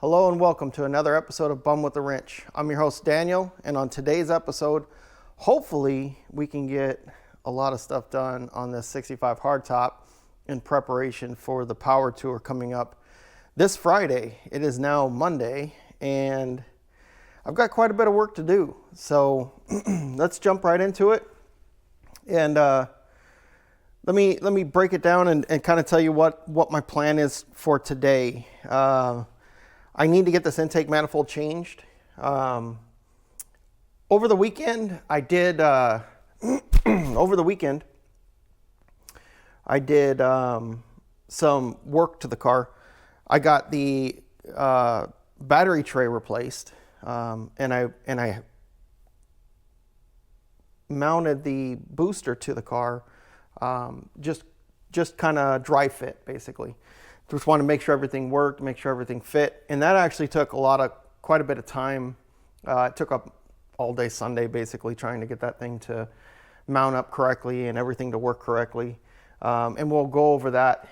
Hello and welcome to another episode of Bum with a Wrench. I'm your host Daniel, and on today's episode, hopefully we can get a lot of stuff done on this 65 hardtop in preparation for the power tour coming up this Friday. It is now Monday, and I've got quite a bit of work to do. So let's jump right into it. And let me break it down and kind of tell you what my plan is for today. I need to get this intake manifold changed. Over the weekend, I did some work to the car. I got the battery tray replaced, and I mounted the booster to the car, just kind of dry fit basically. Just want to make sure everything worked, make sure everything fit, and that actually took quite a bit of time. It took up all day Sunday basically trying to get that thing to mount up correctly and everything to work correctly. And we'll go over that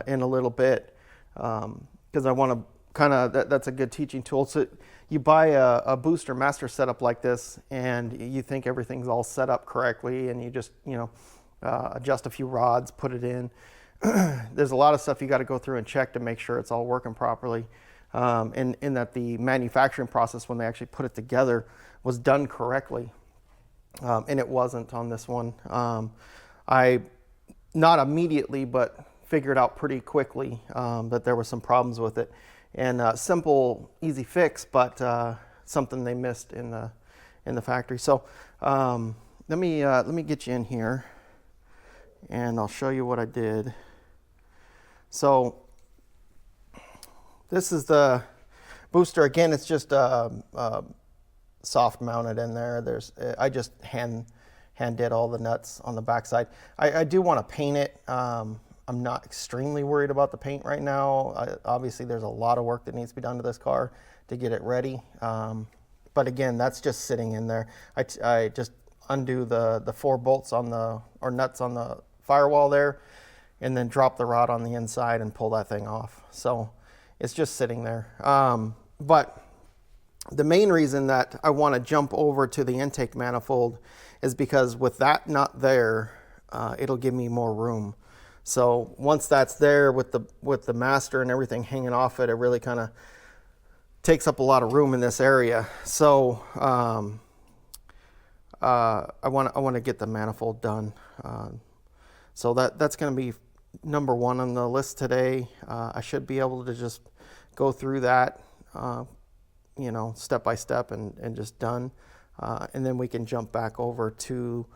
in a little bit because I want to kind of that's a good teaching tool. So you buy a booster master setup like this, and you think everything's all set up correctly, and you just adjust a few rods, put it in. There's a lot of stuff you got to go through and check to make sure it's all working properly, and that the manufacturing process when they actually put it together was done correctly, and it wasn't on this one. I not immediately but figured out pretty quickly that there were some problems with it, and simple easy fix, but something they missed in the factory. So let me get you in here and I'll show you what I did. So this is the booster. Again, it's just soft mounted in there. I just hand did all the nuts on the backside. I do want to paint it. I'm not extremely worried about the paint right now. Obviously, there's a lot of work that needs to be done to this car to get it ready. But again, that's just sitting in there. I just undo the 4 bolts or nuts on the firewall there, and then drop the rod on the inside and pull that thing off. So it's just sitting there. But the main reason that I want to jump over to the intake manifold is because with that nut there, it'll give me more room. So once that's there with the master and everything hanging off it, it really kind of takes up a lot of room in this area. So I want to get the manifold done. So that's going to be number 1 on the list today. I should be able to just go through that, step by step and just done. And then we can jump back over to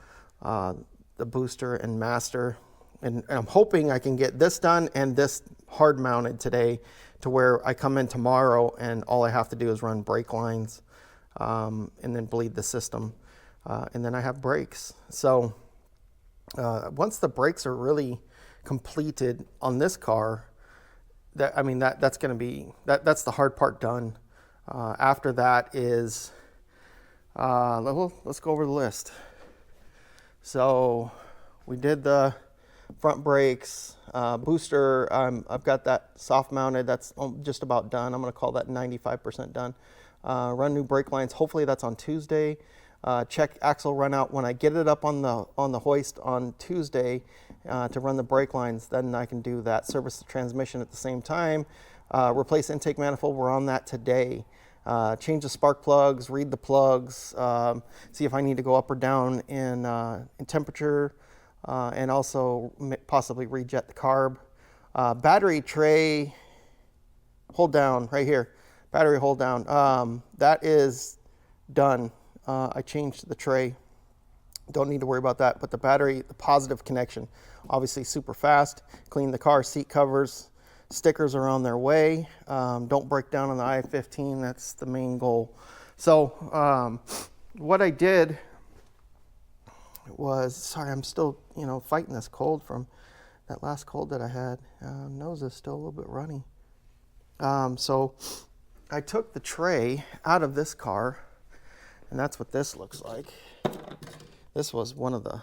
the booster and master. And I'm hoping I can get this done and this hard mounted today to where I come in tomorrow and all I have to do is run brake lines and then bleed the system. And then I have brakes. So once the brakes are really completed on this car, that's going to be that's the hard part done. After that is let's go over the list. So we did the front brakes, booster. I've got that soft mounted. That's just about done. I'm going to call that 95% done. Run new brake lines. Hopefully that's on Tuesday. Check axle run out when I get it up on the hoist on Tuesday to run the brake lines. Then I can do that. Service the transmission at the same time. Replace intake manifold. We're on that today. Change the spark plugs. Read the plugs. See if I need to go up or down in temperature, and also possibly rejet the carb. Battery tray. Hold down right here. Battery hold down. That is done. I changed the tray. Don't need to worry about that. But the battery, the positive connection, obviously super fast. Clean the car seat covers. Stickers are on their way. Don't break down on the I-15. That's the main goal. So what I did was, sorry, I'm still fighting this cold from that last cold that I had. Nose is still a little bit runny. So I took the tray out of this car. And that's what this looks like. This was one of the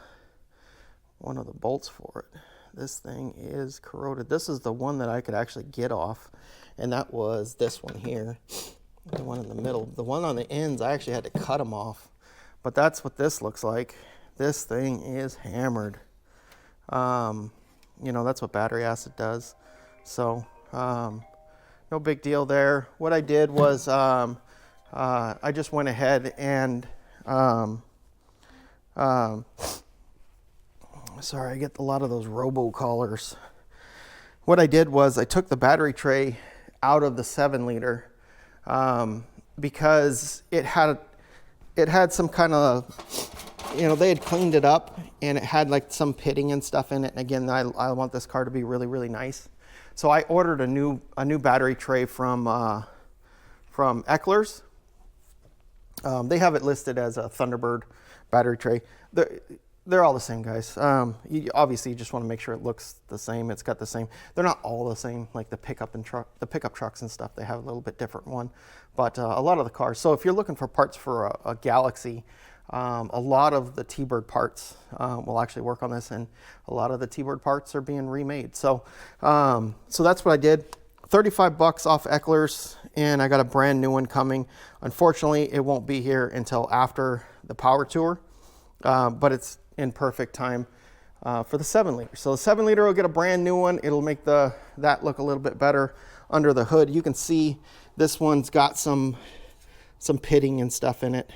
bolts for it. This thing is corroded. This is the one that I could actually get off, and that was this one here, the one in the middle. The one on the ends, I actually had to cut them off, but that's what this looks like. This thing is hammered. You know, that's what battery acid does. So no big deal there. What I did was I just went ahead and sorry, I get a lot of those robocallers. What I did was I took the battery tray out of the 7-liter because it had some kind of, you know, they had cleaned it up and it had like some pitting and stuff in it. And again, I want this car to be really, really nice. So I ordered a new battery tray from Eckler's. They have it listed as a Thunderbird battery tray. They're all the same, guys. Obviously, you just want to make sure it looks the same. It's got the same. They're not all the same, like the pickup trucks and stuff. They have a little bit different one, but a lot of the cars. So if you're looking for parts for a Galaxie, a lot of the T-Bird parts will actually work on this, and a lot of the T-Bird parts are being remade. So, so that's what I did. $35 off Eckler's, and I got a brand new one coming. Unfortunately, it won't be here until after the power tour, but it's in perfect time for the 7-liter. So the 7-liter will get a brand new one. It'll make that look a little bit better under the hood. You can see this one's got some pitting and stuff in it.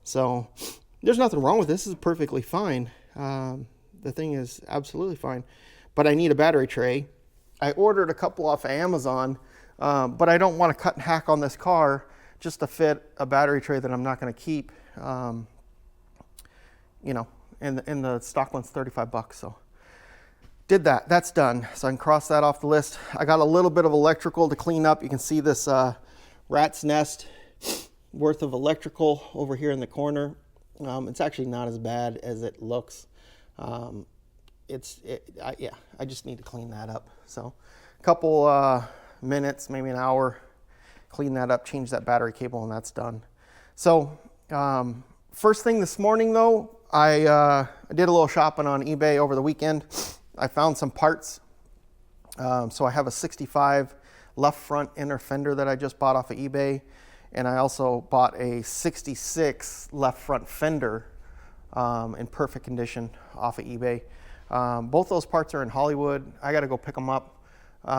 So there's nothing wrong with this. This is perfectly fine. The thing is absolutely fine, but I need a battery tray. I ordered a couple off of Amazon, but I don't want to cut and hack on this car just to fit a battery tray that I'm not going to keep. You know, and the stock one's $35. So did that. That's done. So I can cross that off the list. I got a little bit of electrical to clean up. You can see this rat's nest worth of electrical over here in the corner. It's actually not as bad as it looks. Yeah, I just need to clean that up. So a couple minutes, maybe an hour, clean that up, change that battery cable, and that's done. So first thing this morning though, I did a little shopping on eBay over the weekend. I found some parts. So I have a 65 left front inner fender that I just bought off of eBay. And I also bought a 66 left front fender in perfect condition off of eBay. Both those parts are in Hollywood. I got to go pick them up. So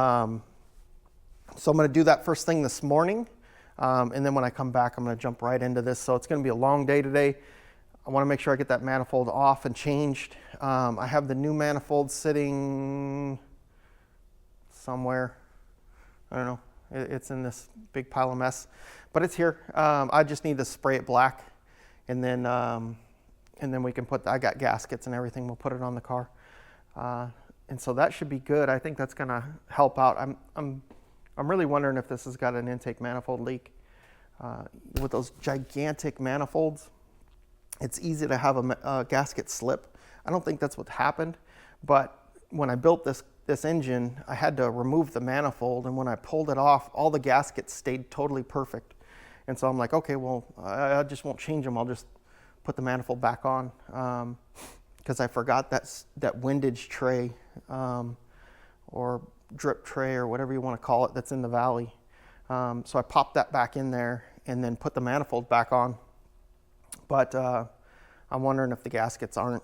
I'm going to do that first thing this morning. And then when I come back, I'm going to jump right into this. So it's going to be a long day today. I want to make sure I get that manifold off and changed. I have the new manifold sitting somewhere. I don't know. It's in this big pile of mess, but it's here. I just need to spray it black, and then we can put. I got gaskets and everything. We'll put it on the car, and so that should be good. I think that's gonna help out. I'm really wondering if this has got an intake manifold leak. With those gigantic manifolds, it's easy to have a gasket slip. I don't think that's what happened, but when I built this engine, I had to remove the manifold, and when I pulled it off, all the gaskets stayed totally perfect. And so I'm like, okay, well, I just won't change them. I'll just put the manifold back on, because I forgot that windage tray or drip tray or whatever you want to call it that's in the valley. So I popped that back in there and then put the manifold back on. But I'm wondering if the gaskets aren't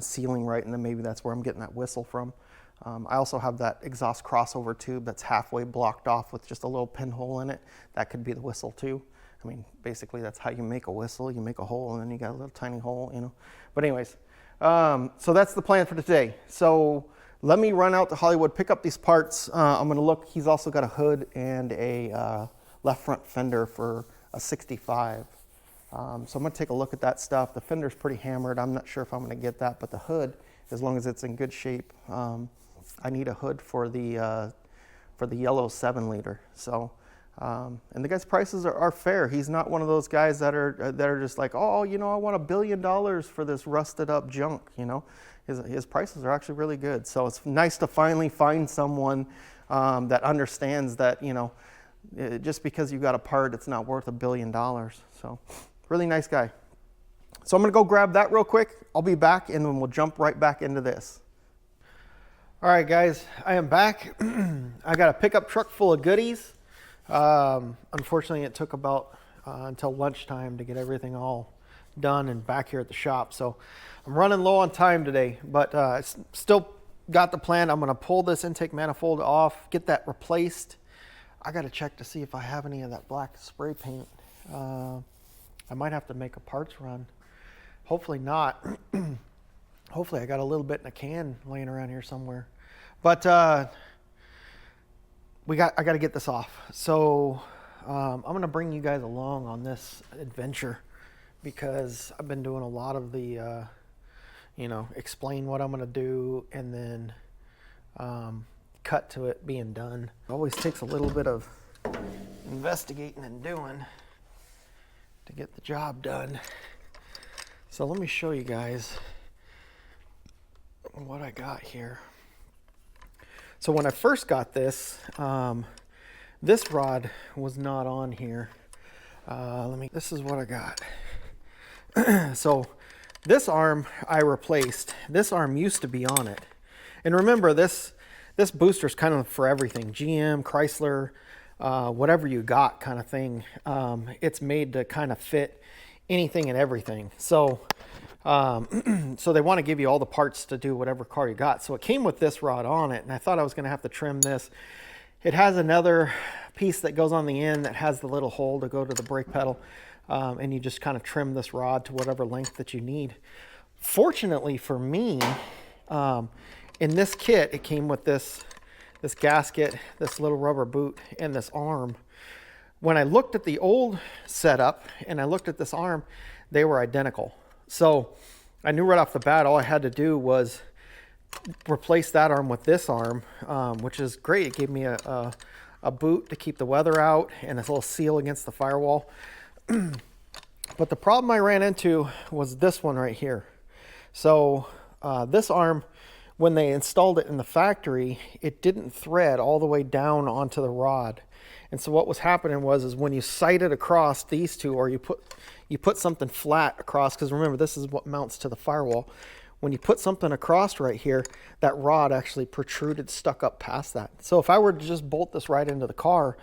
sealing right, and then maybe that's where I'm getting that whistle from. I also have that exhaust crossover tube that's halfway blocked off with just a little pinhole in it. That could be the whistle too. I mean, basically that's how you make a whistle. You make a hole and then you got a little tiny hole, you know. But anyways, so that's the plan for today. So let me run out to Hollywood, pick up these parts. I'm gonna look, he's also got a hood and a left front fender for a 65. So I'm gonna take a look at that stuff. The fender's pretty hammered. I'm not sure if I'm gonna get that, but the hood, as long as it's in good shape, I need a hood for the yellow 7-liter. So, and the guy's prices are fair. He's not one of those guys that are just like, oh, you know, I want $1 billion for this rusted up junk. You know, his prices are actually really good. So it's nice to finally find someone that understands that, you know, just because you got a part, it's not worth $1 billion. So, really nice guy. So I'm gonna go grab that real quick. I'll be back and then we'll jump right back into this. All right, guys, I am back. I got a pickup truck full of goodies. Unfortunately, it took about until lunchtime to get everything all done and back here at the shop. So I'm running low on time today, but still got the plan. I'm gonna pull this intake manifold off, get that replaced. I gotta check to see if I have any of that black spray paint. I might have to make a parts run. Hopefully not. Hopefully I got a little bit in a can laying around here somewhere. But I got to get this off. So I'm going to bring you guys along on this adventure because I've been doing a lot of the, explain what I'm going to do and then cut to it being done. It always takes a little bit of investigating and doing to get the job done. So let me show you guys what I got here. So when I first got this, this rod was not on here. This is what I got. So this arm I replaced. This arm used to be on it. And remember, this booster is kind of for everything. GM, Chrysler, whatever you got kind of thing. It's made to kind of fit anything and everything. So so they want to give you all the parts to do whatever car you got. So it came with this rod on it, and I thought I was going to have to trim this. It has another piece that goes on the end that has the little hole to go to the brake pedal, and you just kind of trim this rod to whatever length that you need. Fortunately for me, in this kit, it came with this gasket, this little rubber boot, and this arm. When I looked at the old setup and I looked at this arm, they were identical. So I knew right off the bat all I had to do was replace that arm with this arm, which is great. It gave me a boot to keep the weather out and this little seal against the firewall. But the problem I ran into was this one right here. So this arm, when they installed it in the factory, it didn't thread all the way down onto the rod. And so what was happening was when you sighted across these two, or you put something flat across, because remember, this is what mounts to the firewall. When you put something across right here, that rod actually protruded, stuck up past that. So if I were to just bolt this right into the car,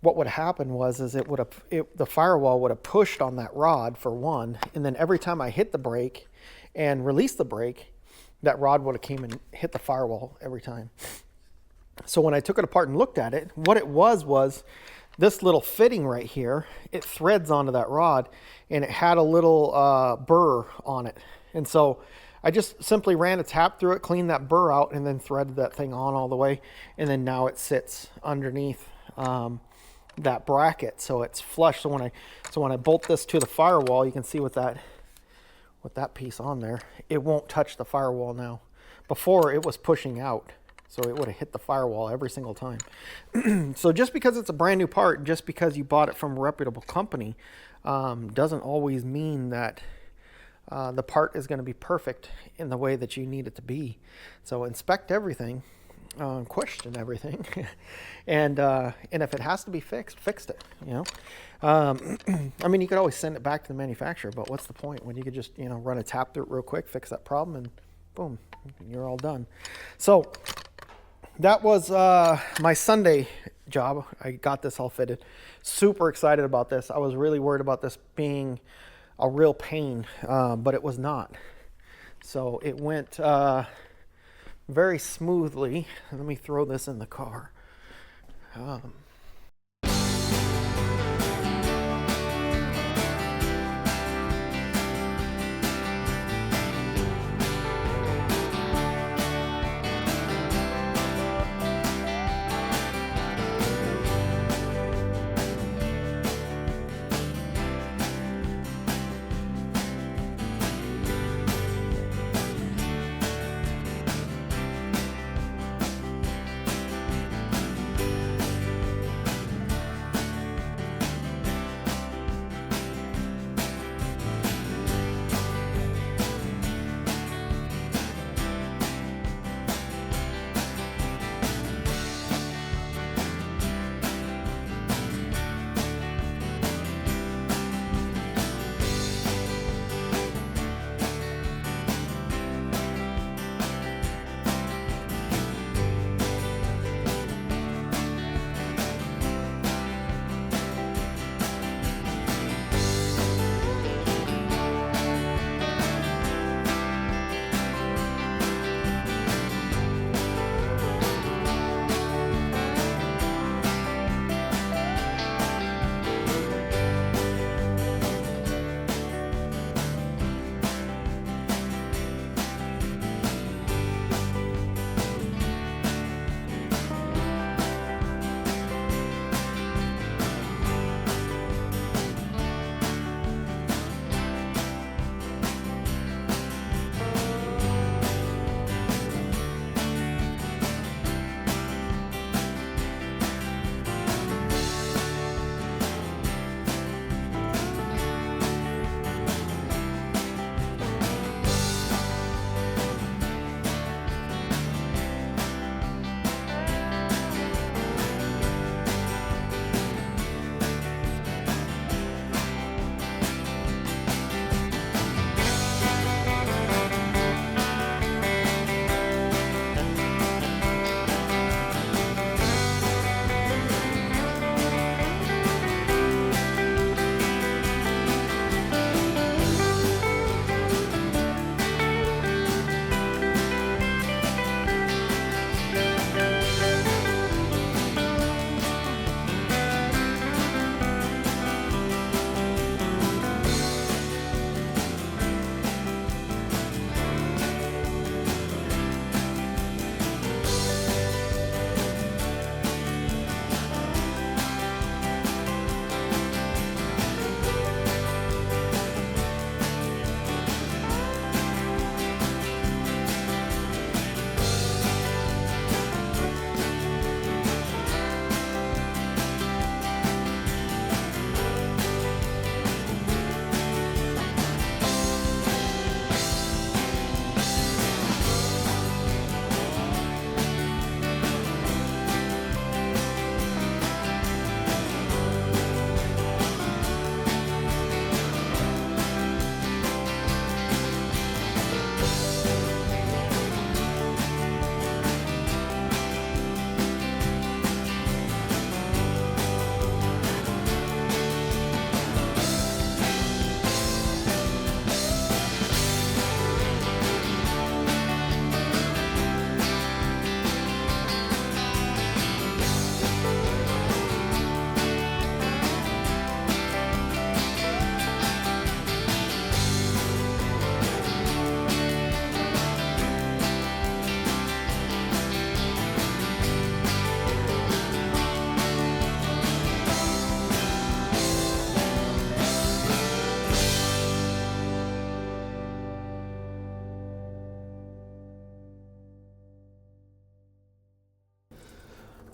what would happen was the firewall would have pushed on that rod for one, and then every time I hit the brake and released the brake, that rod would have came and hit the firewall every time. So when I took it apart and looked at it, what it was this little fitting right here. It threads onto that rod, and it had a little burr on it. And so I just simply ran a tap through it, cleaned that burr out, and then threaded that thing on all the way. And then now it sits underneath that bracket, so it's flush. So when I bolt this to the firewall, you can see with that piece on there, it won't touch the firewall now. Before, it was pushing out. So it would have hit the firewall every single time. So just because it's a brand new part, just because you bought it from a reputable company, doesn't always mean that the part is going to be perfect in the way that you need it to be. So inspect everything, question everything, and if it has to be fixed, fix it. I mean, you could always send it back to the manufacturer, but what's the point when you could just run a tap through it real quick, fix that problem, and boom, you're all done. So that was my Sunday job. I got this all fitted. Super excited about this. I was really worried about this being a real pain, but it was not. So it went very smoothly. Let me throw this in the car.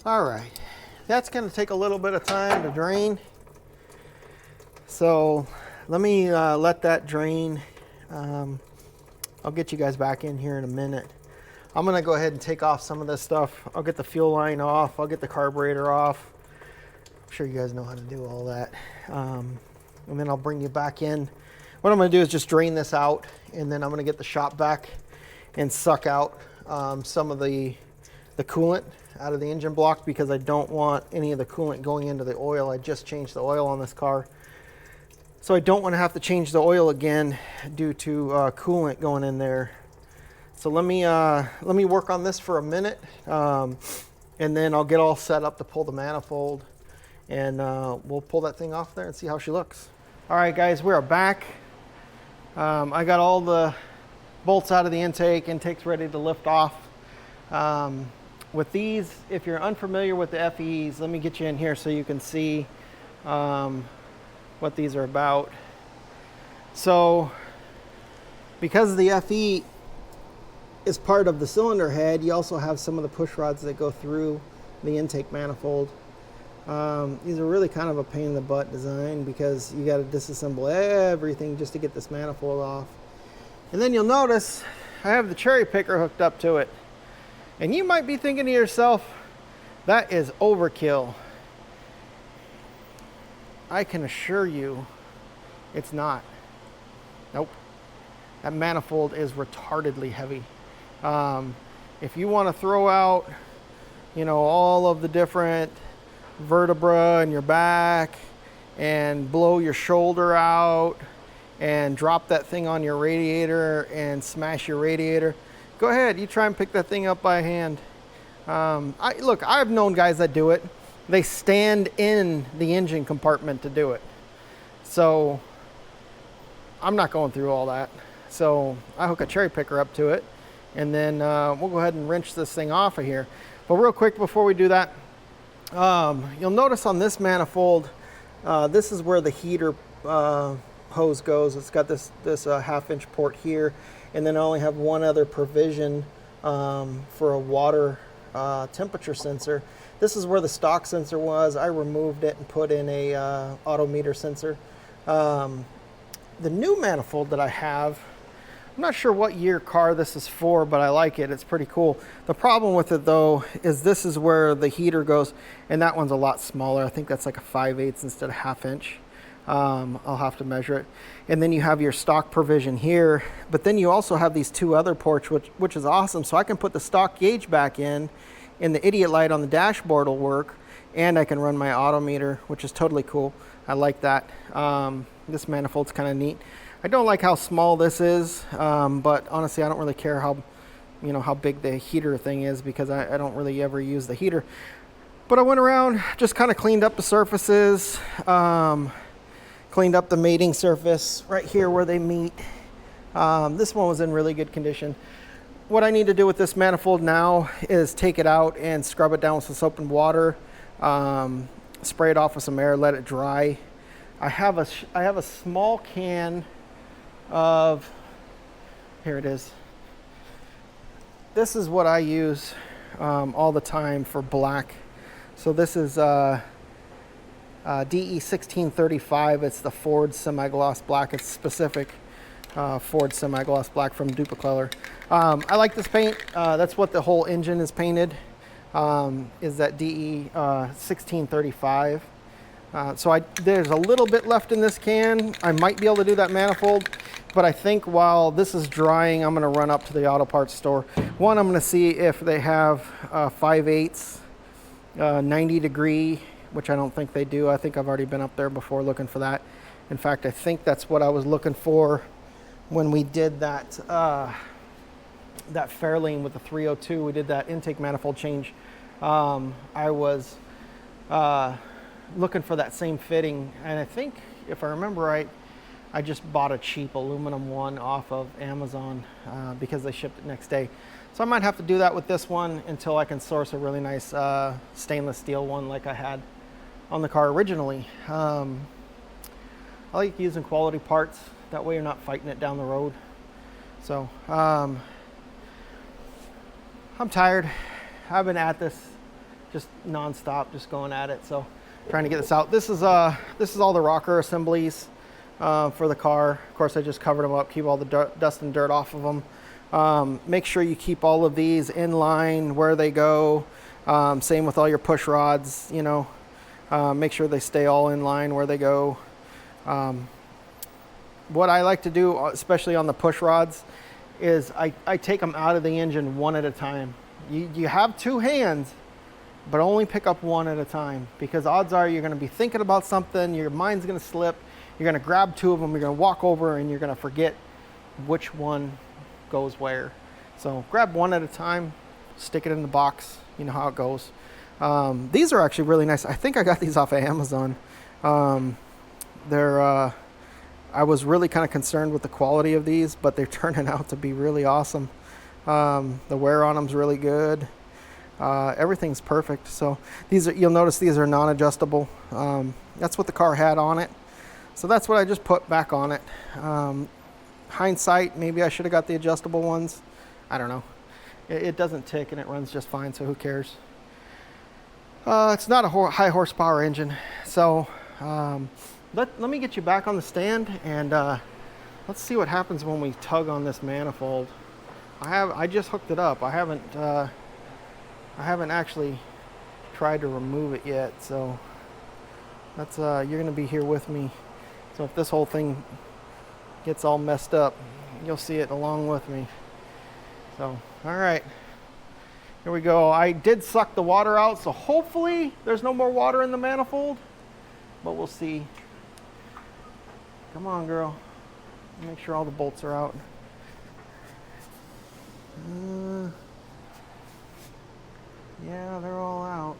All right, that's gonna take a little bit of time to drain. So let me let that drain. I'll get you guys back in here in a minute. I'm gonna go ahead and take off some of this stuff. I'll get the fuel line off. I'll get the carburetor off. I'm sure you guys know how to do all that. And then I'll bring you back in. What I'm gonna do is just drain this out, and then I'm gonna get the shop vac and suck out some of the coolant out of the engine block, because I don't want any of the coolant going into the oil. I just changed the oil on this car, so I don't want to have to change the oil again due to coolant going in there. So let me work on this for a minute, and then I'll get all set up to pull the manifold, and we'll pull that thing off there and see how she looks. All right, guys, we are back. I got all the bolts out of the intake. Intake's ready to lift off. With these, if you're unfamiliar with the FEs, let me get you in here so you can see what these are about. So because the FE is part of the cylinder head, you also have some of the push rods that go through the intake manifold. These are really kind of a pain in the butt design, because you got to disassemble everything just to get this manifold off. And then you'll notice I have the cherry picker hooked up to it. And you might be thinking to yourself, that is overkill. I can assure you it's not. Nope. That manifold is retardedly heavy. If you want to throw out, you know, all of the different vertebra in your back and blow your shoulder out and drop that thing on your radiator and smash your radiator, go ahead, you try and pick that thing up by hand. Look, I've known guys that do it. They stand in the engine compartment to do it. So I'm not going through all that. So I hook a cherry picker up to it, and then we'll go ahead and wrench this thing off of here. But real quick before we do that, you'll notice on this manifold, this is where the heater hose goes. It's got this half-inch port here, and then I only have one other provision for a water temperature sensor. This is where the stock sensor was. I removed it and put in a auto meter sensor. The new manifold that I have, I'm not sure what year car this is for, but I like it. It's pretty cool. The problem with it though is this is where the heater goes, and that one's a lot smaller. I think that's like a 5/8 instead of half-inch. I'll have to measure it. And then you have your stock provision here, but then you also have these two other ports, which is awesome. So I can put the stock gauge back in, and the idiot light on the dashboard will work, and I can run my auto meter, which is totally cool. I like that. This manifold's kind of neat. I don't like how small this is, but honestly, I don't really care how big the heater thing is, because I don't really ever use the heater. But I went around, just kind of cleaned up the surfaces, cleaned up the mating surface right here where they meet. This one was in really good condition. What I need to do with this manifold now is take it out and scrub it down with some soap and water, spray it off with some air, let it dry. I have a small can of, here it is. This is what I use all the time for black. So this is DE 1635. It's the Ford semi-gloss black. It's specific Ford semi-gloss black from Duplicolor. I like this paint. That's what the whole engine is painted, is that DE 1635. So there's a little bit left in this can. I might be able to do that manifold, but I think while this is drying, I'm gonna run up to the auto parts store. One, I'm gonna see if they have 5/8 90 degree, which I don't think they do. I think I've already been up there before looking for that. In fact, I think that's what I was looking for when we did that Fairlane with the 302. We did that intake manifold change. I was looking for that same fitting, and I think, if I remember right, I just bought a cheap aluminum one off of Amazon because they shipped it next day. So I might have to do that with this one until I can source a really nice stainless steel one like I had on the car originally. I like using quality parts. That way you're not fighting it down the road. So I'm tired. I've been at this just nonstop, just going at it. So trying to get this out. This is all the rocker assemblies for the car. Of course, I just covered them up, keep all the dust and dirt off of them. Make sure you keep all of these in line where they go. Same with all your push rods, you know. Make sure they stay all in line where they go. What I like to do, especially on the push rods, is I take them out of the engine one at a time. You have two hands, but only pick up one at a time, because odds are you're going to be thinking about something, your mind's going to slip, you're going to grab two of them, you're going to walk over, and you're going to forget which one goes where. So grab one at a time, stick it in the box, you know how it goes. These are actually really nice. I think I got these off of Amazon. I was really kind of concerned with the quality of these, but they're turning out to be really awesome. The wear on them's really good. Everything's perfect. So you'll notice these are non-adjustable. That's what the car had on it. So that's what I just put back on it. Hindsight, maybe I should have got the adjustable ones. I don't know. It doesn't tick and it runs just fine, so who cares? It's not a high horsepower engine. So let me get you back on the stand, and let's see what happens when we tug on this manifold. I just hooked it up. I haven't actually tried to remove it yet, so that's you're gonna be here with me. So if this whole thing gets all messed up, you'll see it along with me. So all right, here we go. I did suck the water out, so hopefully there's no more water in the manifold, but we'll see. Come on, girl. Make sure all the bolts are out. Yeah, they're all out.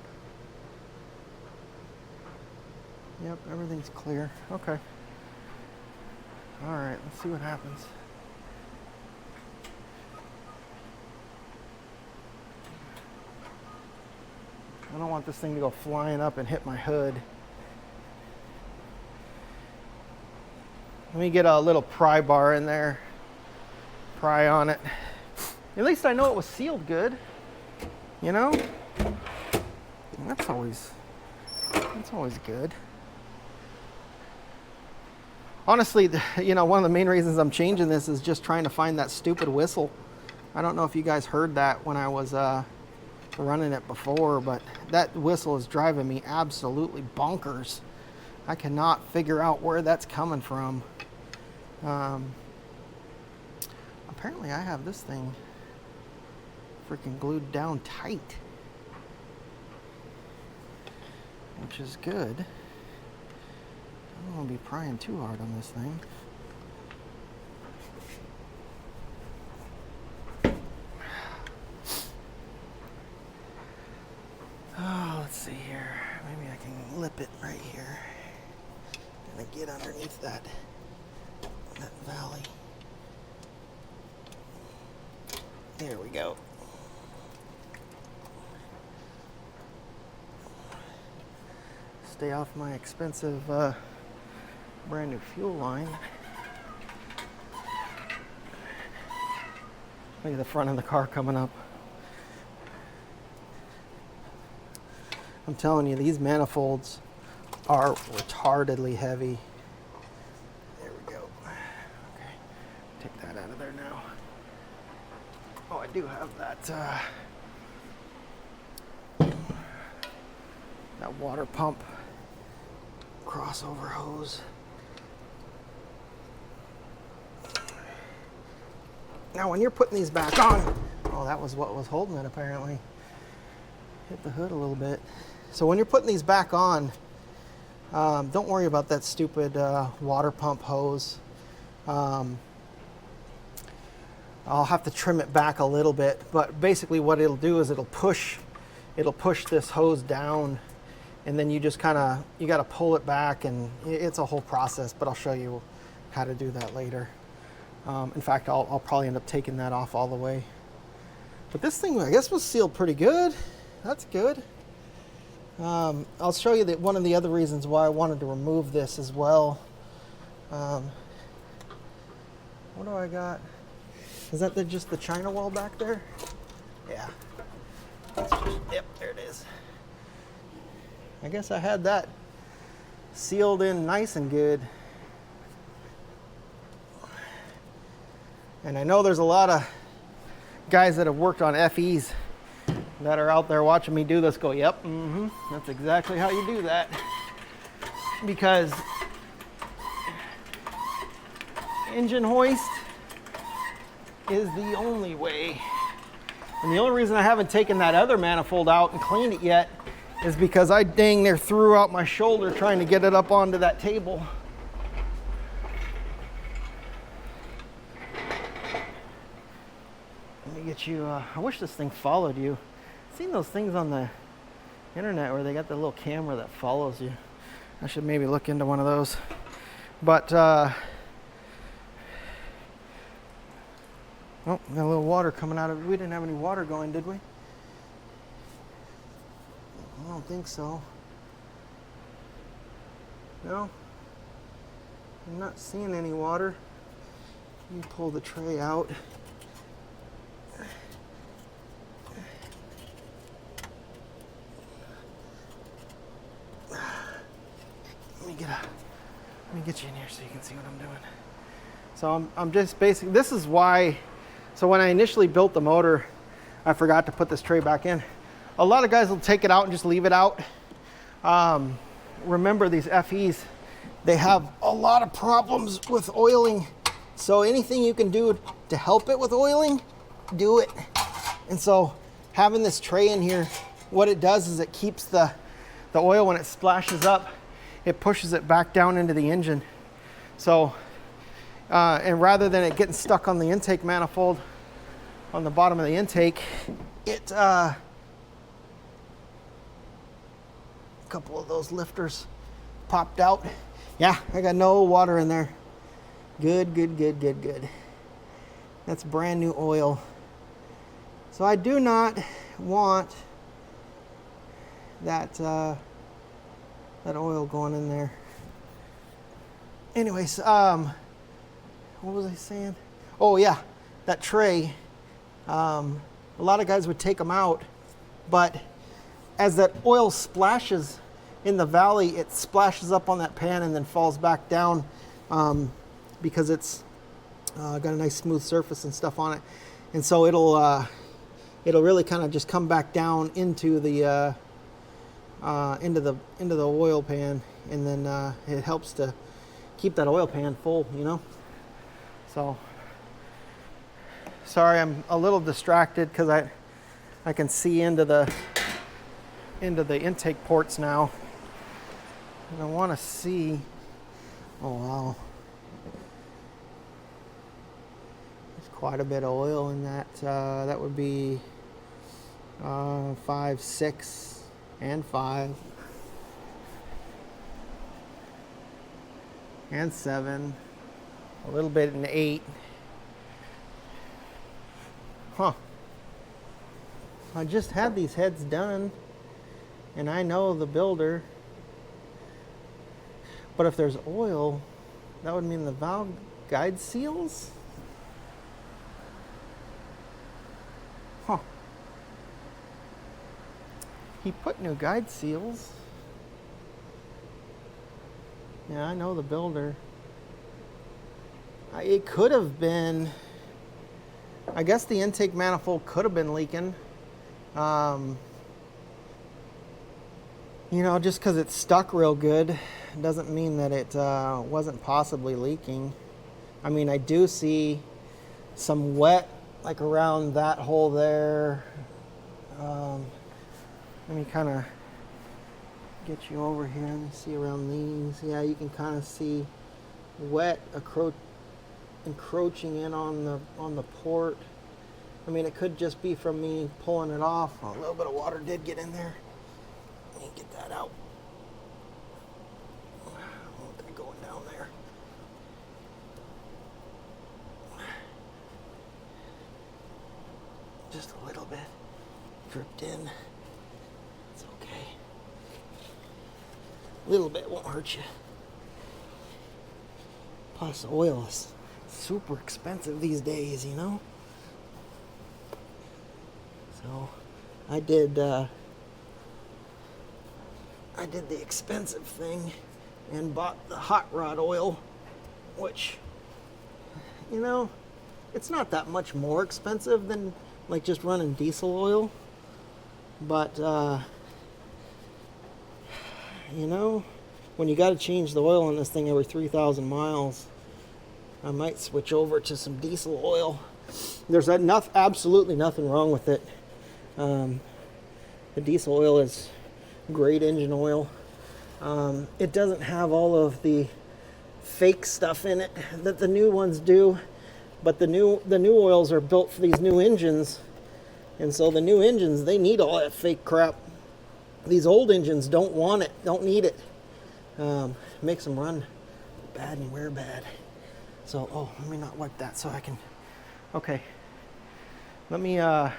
Yep, everything's clear. Okay. All right, let's see what happens. I don't want this thing to go flying up and hit my hood. Let me get a little pry bar in there. Pry on it. At least I know it was sealed good. You know? That's always good. Honestly, you know, one of the main reasons I'm changing this is just trying to find that stupid whistle. I don't know if you guys heard that when I was running it before, but that whistle is driving me absolutely bonkers. I cannot figure out where that's coming from. Apparently I have this thing freaking glued down tight, which is good. I don't want to be prying too hard on this thing. Oh, let's see here. Maybe I can lip it right here. Gonna get underneath that valley. There we go. Stay off my expensive brand new fuel line. Look at the front of the car coming up. I'm telling you, these manifolds are retardedly heavy. There we go. Okay, take that out of there now. Oh, I do have that that water pump crossover hose. Now, when you're putting these back on, oh, that was what was holding it apparently. Hit the hood a little bit. So when you're putting these back on, don't worry about that stupid water pump hose. I'll have to trim it back a little bit, but basically what it'll do is it'll push this hose down, and then you just you got to pull it back, and it's a whole process, but I'll show you how to do that later. In fact, I'll probably end up taking that off all the way. But this thing, I guess, was sealed pretty good. That's good. I'll show you that one of the other reasons why I wanted to remove this as well. What do I got? Is that just the China wall back there? Yeah. Yep, there it is. I guess I had that sealed in nice and good. And I know there's a lot of guys that have worked on FEs that are out there watching me do this go, yep, that's exactly how you do that. Because engine hoist is the only way. And the only reason I haven't taken that other manifold out and cleaned it yet is because I dang near threw out my shoulder trying to get it up onto that table. Let me get you, I wish this thing followed you. I've seen those things on the internet where they got the little camera that follows you. I should maybe look into one of those. But, oh, got a little water coming out of it. We didn't have any water going, did we? I don't think so. No, I'm not seeing any water. Let me pull the tray out. Let me get you in here so you can see what I'm doing. So I'm just basically, this is why, so when I initially built the motor, I forgot to put this tray back in. A lot of guys will take it out and just leave it out. Remember, these FEs, they have a lot of problems with oiling. So anything you can do to help it with oiling, do it. And so having this tray in here, what it does is it keeps the oil, when it splashes up, it pushes it back down into the engine. So, and rather than it getting stuck on the intake manifold on the bottom of the intake, it, a couple of those lifters popped out. Yeah, I got no water in there. Good, good, good, good, good. That's brand new oil. So I do not want that, that oil going in there. Anyways, what was I saying? Oh yeah, that tray. A lot of guys would take them out, but as that oil splashes in the valley, it splashes up on that pan and then falls back down because it's got a nice smooth surface and stuff on it. And so it'll really kind of just come back down into the oil pan, and then it helps to keep that oil pan full, you know. So sorry, I'm a little distracted because I can see into the intake ports now, and I want to see. Oh wow, there's quite a bit of oil in that. That would be 5, 6, and 5, and 7, a little bit in 8. Huh. I just had these heads done, and I know the builder, but if there's oil, that would mean the valve guide seals? Huh. He put new guide seals. Yeah, I know the builder. It could have been, I guess the intake manifold could have been leaking. You know, just because it's stuck real good doesn't mean that it wasn't possibly leaking. I mean, I do see some wet like around that hole there. Let me kind of get you over here. Let me see around these. Yeah, you can kind of see wet encroaching in on the port. I mean, it could just be from me pulling it off. A little bit of water did get in there. Let me get that out. I don't want that going down there. Just a little bit dripped in. It's okay. A little bit won't hurt you. Plus, oil is super expensive these days, you know? So, I did I did the expensive thing and bought the hot rod oil, which, you know, it's not that much more expensive than like just running diesel oil, but you know, when you got to change the oil on this thing every 3,000 miles, I might switch over to some diesel oil. There's absolutely nothing wrong with it. The diesel oil is great engine oil. It doesn't have all of the fake stuff in it that the new ones do, but the new oils are built for these new engines, and so the new engines, they need all that fake crap. These old engines don't want it, don't need it. Makes them run bad and wear bad. So, oh, let me not wipe that so I can, okay. Let me, man,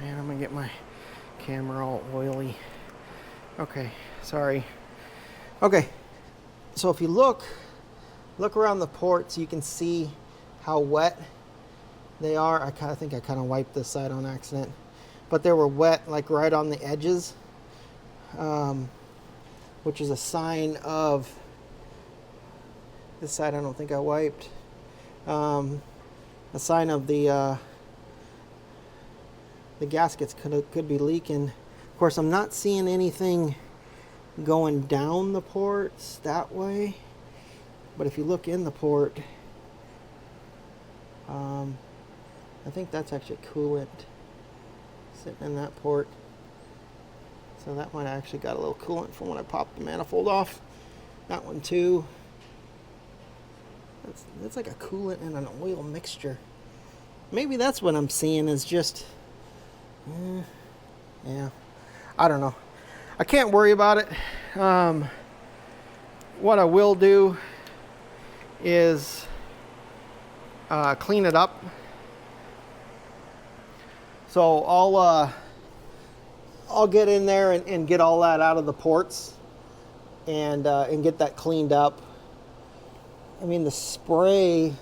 I'm gonna get my camera all oily. Okay, sorry. Okay, so if you look around the ports, you can see how wet they are. I think I kind of wiped this side on accident, but they were wet, like right on the edges, which is a sign of, this side I don't think I wiped, a sign of the gaskets could be leaking. Of course, I'm not seeing anything going down the ports that way, but if you look in the port, I think that's actually coolant sitting in that port. So that one actually got a little coolant from when I popped the manifold off. That one too. That's like a coolant and an oil mixture. Maybe that's what I'm seeing is just, yeah, I don't know. I can't worry about it. What I will do is clean it up. So I'll get in there and get all that out of the ports and get that cleaned up. I mean, the spray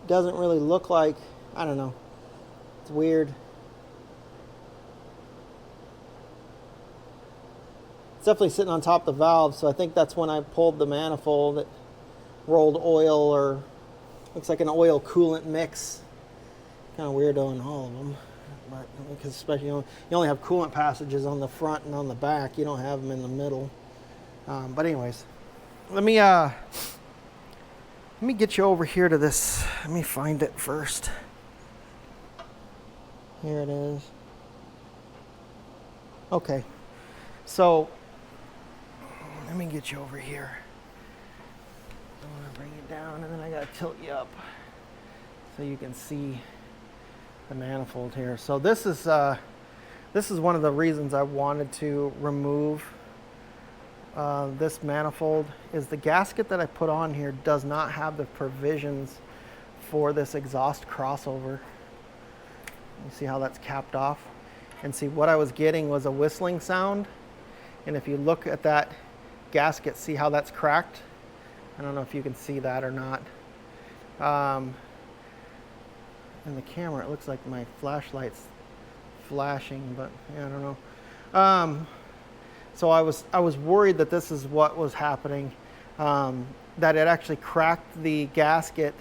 doesn't really look like, I don't know, it's weird. It's definitely sitting on top of the valve, so I think that's when I pulled the manifold, it rolled oil, or looks like an oil coolant mix. Kind of weirdo in all of them, but because especially you only have coolant passages on the front and on the back, you don't have them in the middle. But anyways, let me get you over here to this. Let me find it first. Here it is. Okay, so let me get you over here. I want to bring it down, and then I gotta tilt you up so you can see the manifold here. So this is one of the reasons I wanted to remove this manifold, is the gasket that I put on here does not have the provisions for this exhaust crossover. You see how that's capped off? And see, what I was getting was a whistling sound. And if you look at that gasket, see how that's cracked? I don't know if you can see that or not. In the camera, it looks like my flashlight's flashing, but yeah, I don't know. So I was worried that this is what was happening, that it actually cracked the gasket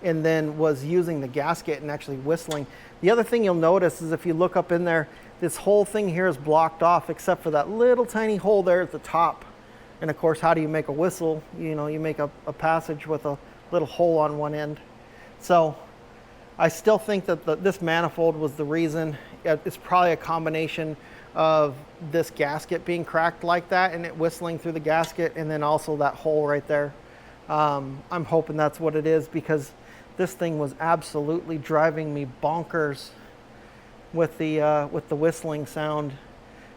and then was using the gasket and actually whistling. The other thing you'll notice is if you look up in there, this whole thing here is blocked off except for that little tiny hole there at the top. And of course, how do you make a whistle? You know, you make a passage with a little hole on one end. So I still think that this manifold was the reason. It's probably a combination of this gasket being cracked like that and it whistling through the gasket, and then also that hole right there. I'm hoping that's what it is, because this thing was absolutely driving me bonkers with the whistling sound.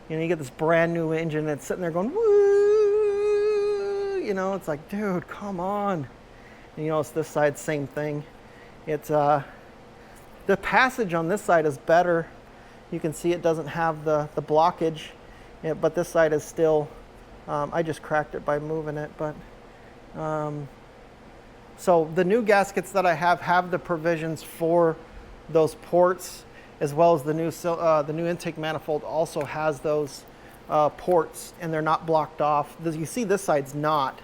You know, you get this brand new engine that's sitting there going woo, you know, it's like, dude, come on. And, you know, it's this side, same thing. It's the passage on this side is better. You can see it doesn't have the blockage, but this side is still, I just cracked it by moving it. But so the new gaskets that I have the provisions for those ports. as well as the new intake manifold also has those ports, and they're not blocked off. You see this side's not,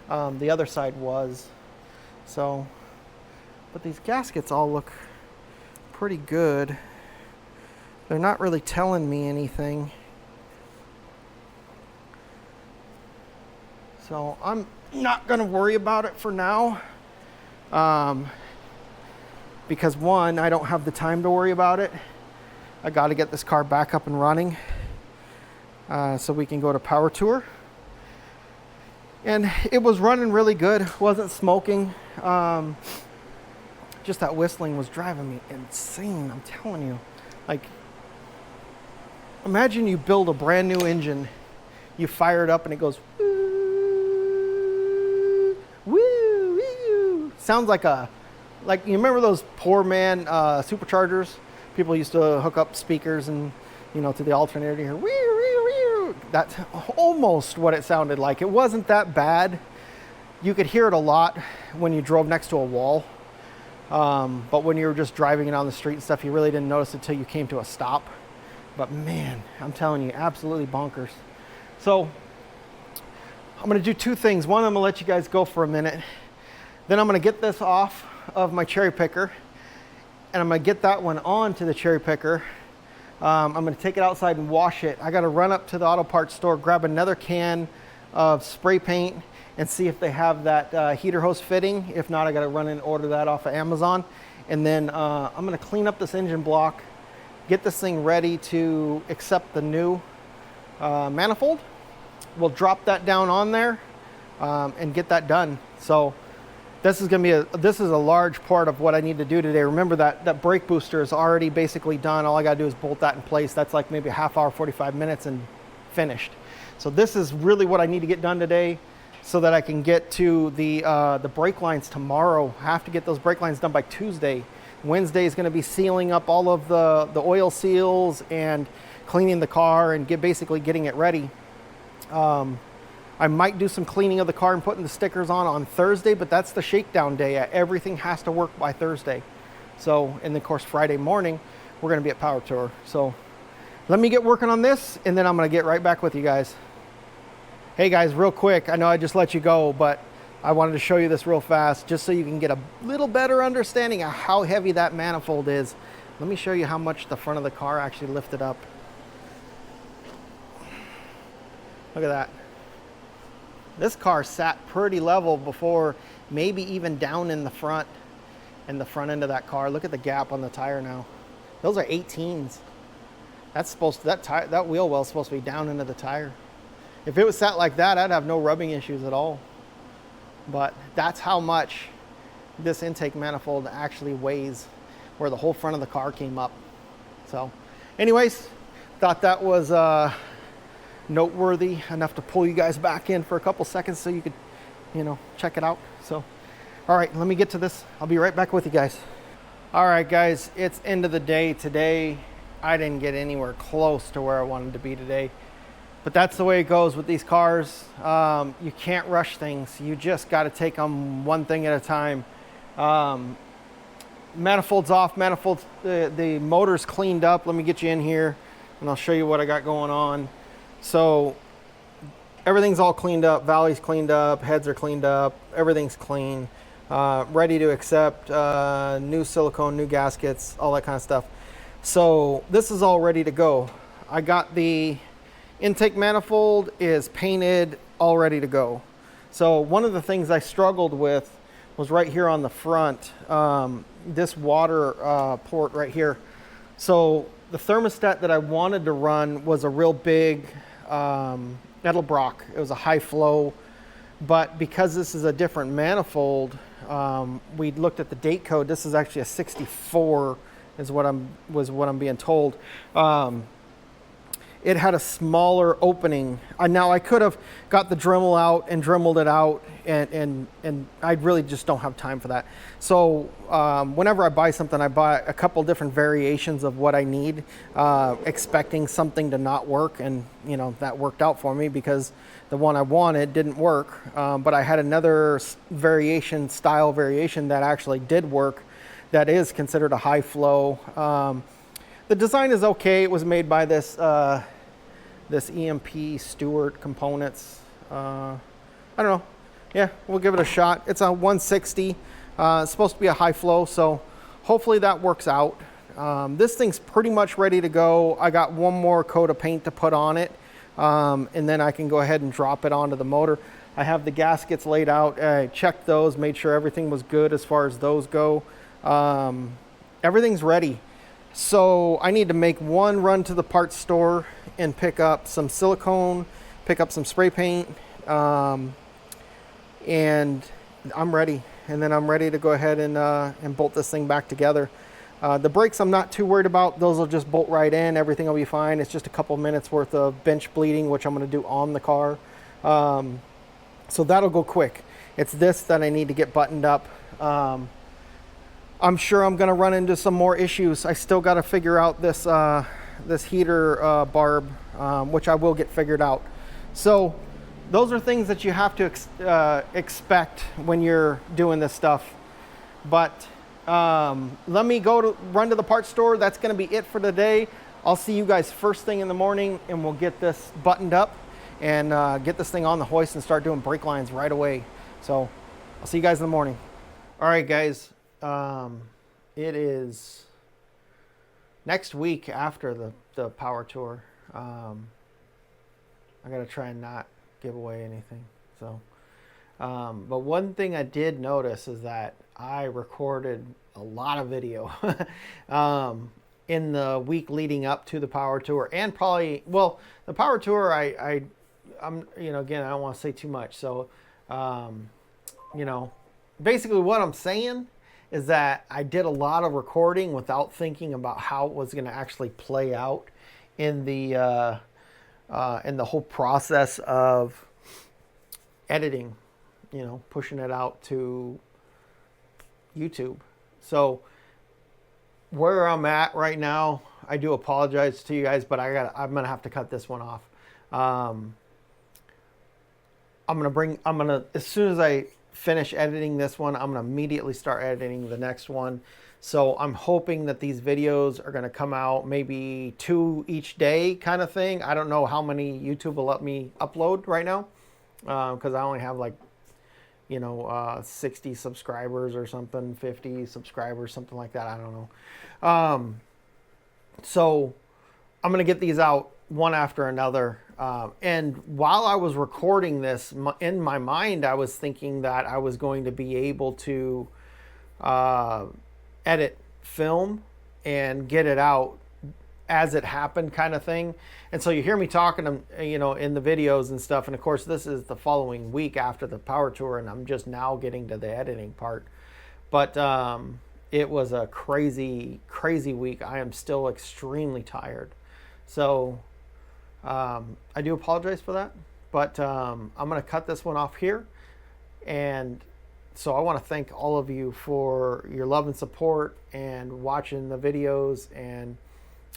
the other side was. So, but these gaskets all look pretty good. They're not really telling me anything. So I'm not gonna worry about it for now. Because one, I don't have the time to worry about it. I got to get this car back up and running so we can go to power tour. And it was running really good, wasn't smoking. Just that whistling was driving me insane, I'm telling you. Like, imagine you build a brand new engine, you fire it up and it goes woo, woo, woo. Sounds like you remember those poor man superchargers? People used to hook up speakers and, to the alternator to hear, wee, wee, wee. That's almost what it sounded like. It wasn't that bad. You could hear it a lot when you drove next to a wall. But when you were just driving it on the street and stuff, you really didn't notice it until you came to a stop. But man, I'm telling you, absolutely bonkers. So I'm gonna do two things. One, I'm gonna let you guys go for a minute. Then I'm gonna get this off of my cherry picker, and I'm gonna get that one onto the cherry picker. I'm gonna take it outside and wash it. I gotta run up to the auto parts store, grab another can of spray paint, and see if they have that heater hose fitting. If not, I gotta run and order that off of Amazon. And then I'm gonna clean up this engine block, get this thing ready to accept the new manifold. We'll drop that down on there and get that done. So this is a large part of what I need to do today. Remember that brake booster is already basically done. All I gotta do is bolt that in place. That's like maybe a half hour, 45 minutes and finished. So this is really what I need to get done today so that I can get to the brake lines tomorrow. I have to get those brake lines done by Tuesday. Wednesday is gonna be sealing up all of the oil seals and cleaning the car and basically getting it ready. I might do some cleaning of the car and putting the stickers on Thursday, but that's the shakedown day. Everything has to work by Thursday. So, and of course, Friday morning, we're gonna be at Power Tour. So let me get working on this, and then I'm gonna get right back with you guys. Hey guys, real quick, I know I just let you go, but I wanted to show you this real fast, just so you can get a little better understanding of how heavy that manifold is. Let me show you how much the front of the car actually lifted up. Look at that. This car sat pretty level before, maybe even down in the front end of that car. Look at the gap on the tire now. Those are 18s. That wheel well's supposed to be down into the tire. If it was sat like that, I'd have no rubbing issues at all. But that's how much this intake manifold actually weighs, where the whole front of the car came up. So anyways, thought that was noteworthy enough to pull you guys back in for a couple seconds so you could, check it out. So, all right, let me get to this. I'll be right back with you guys. All right, guys, it's end of the day today. I didn't get anywhere close to where I wanted to be today, but that's the way it goes with these cars. You can't rush things. You just got to take them one thing at a time. Manifold's off, the motor's cleaned up. Let me get you in here and I'll show you what I got going on. So everything's all cleaned up, valleys cleaned up, heads are cleaned up, everything's clean, ready to accept new silicone, new gaskets, all that kind of stuff. So this is all ready to go. I got the intake manifold is painted, all ready to go. So one of the things I struggled with was right here on the front, this water port right here. So the thermostat that I wanted to run was a real big Edelbrock. It was a high flow, but because this is a different manifold, we looked at the date code. This is actually a 64 is what I'm being told. It had a smaller opening. Now I could have got the Dremel out and Dremeled it out, and I really just don't have time for that. So whenever I buy something, I buy a couple different variations of what I need, expecting something to not work, and that worked out for me because the one I wanted didn't work. But I had another style variation that actually did work. That is considered a high flow. The design is okay. It was made by this this EMP Stewart Components. I don't know. Yeah, we'll give it a shot. It's a 160. It's supposed to be a high flow, so hopefully that works out. This thing's pretty much ready to go. I got one more coat of paint to put on it, and then I can go ahead and drop it onto the motor. I have the gaskets laid out. I checked those, made sure everything was good as far as those go. Everything's ready. So I need to make one run to the parts store and pick up some silicone, pick up some spray paint, and I'm ready. And then I'm ready to go ahead and bolt this thing back together. The brakes I'm not too worried about. Those will just bolt right in. Everything will be fine. It's just a couple minutes worth of bench bleeding, which I'm going to do on the car. So that'll go quick. It's this that I need to get buttoned up. I'm sure I'm going to run into some more issues. I still got to figure out this this heater barb, which I will get figured out. So those are things that you have to expect when you're doing this stuff. But let me run to the parts store. That's going to be it for today. I'll see you guys first thing in the morning, and we'll get this buttoned up and get this thing on the hoist and start doing brake lines right away. So I'll see you guys in the morning. All right, guys. It is next week after the power tour. I gotta try and not give away anything. So, but one thing I did notice is that I recorded a lot of video in the week leading up to the power tour, and probably, well, the power tour, I'm, you know, again, I don't want to say too much. So, you know, basically what I'm saying is that I did a lot of recording without thinking about how it was going to actually play out in the whole process of editing, you know, pushing it out to YouTube. So where I'm at right now, I do apologize to you guys, but I'm gonna have to cut this one off. I'm gonna as soon as I finish editing this one, I'm gonna immediately start editing the next one. So I'm hoping that these videos are gonna come out maybe 2 each day kind of thing. I don't know how many YouTube will let me upload right now, because I only have, like, you know, 60 subscribers or something, 50 subscribers, something like that. I don't know. So I'm gonna get these out one after another. And while I was recording this, in my mind, I was thinking that I was going to be able to edit film and get it out as it happened, kind of thing. And so you hear me talking, you know, in the videos and stuff. And of course, this is the following week after the power tour, and I'm just now getting to the editing part. But it was a crazy, crazy week. I am still extremely tired. So I do apologize for that, but I'm going to cut this one off here. And so I want to thank all of you for your love and support and watching the videos and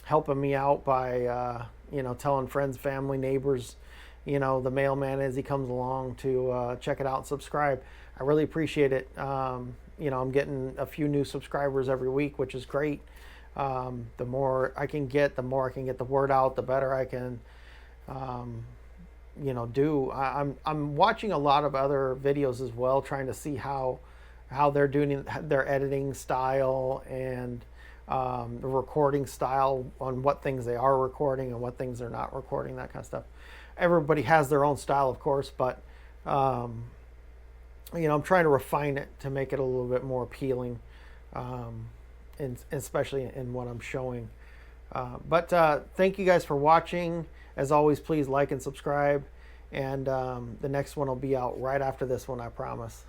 helping me out by, you know, telling friends, family, neighbors, you know, the mailman as he comes along to check it out and subscribe. I really appreciate it. You know, I'm getting a few new subscribers every week, which is great. The more I can get, the more I can get the word out, the better I can, you know, do. I'm watching a lot of other videos as well, trying to see how they're doing their editing style and the recording style, on what things they are recording and what things they're not recording, that kind of stuff. Everybody has their own style, of course, but you know, I'm trying to refine it to make it a little bit more appealing, and especially in what I'm showing. But thank you guys for watching. As always, please like and subscribe, and the next one will be out right after this one, I promise.